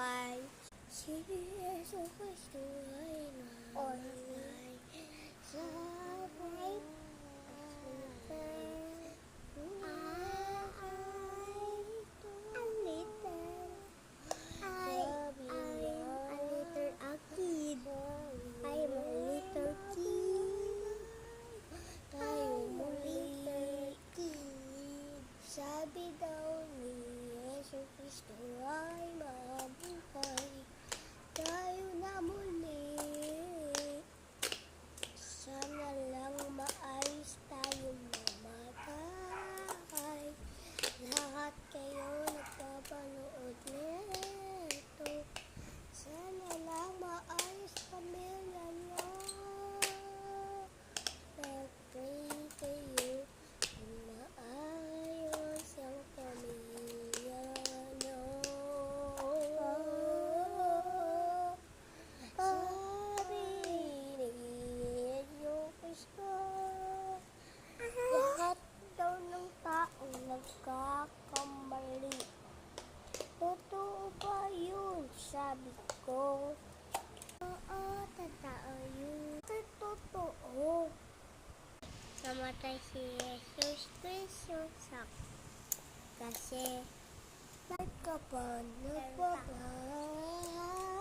tagumpay. Si Yesu Cristo ay namatay sa buhay. Sabi daw ni Yesu Cristo ay mabuhay, tayo na muli. Sana lang maayos tayo mamatay. Lahat kayo nagpapanood nito, sana lang maayos kami lalo. Nag-pray kayo maayos ang pamilya nyo. Sabi ni Yesu Cristo, lahat daw ng taong nagkakamali. Totoo ba yun? Sabi ko. Oo, totoo yun. Totoo. Namatay si Jesus Cristo kasi nagkapan, nagpapahal.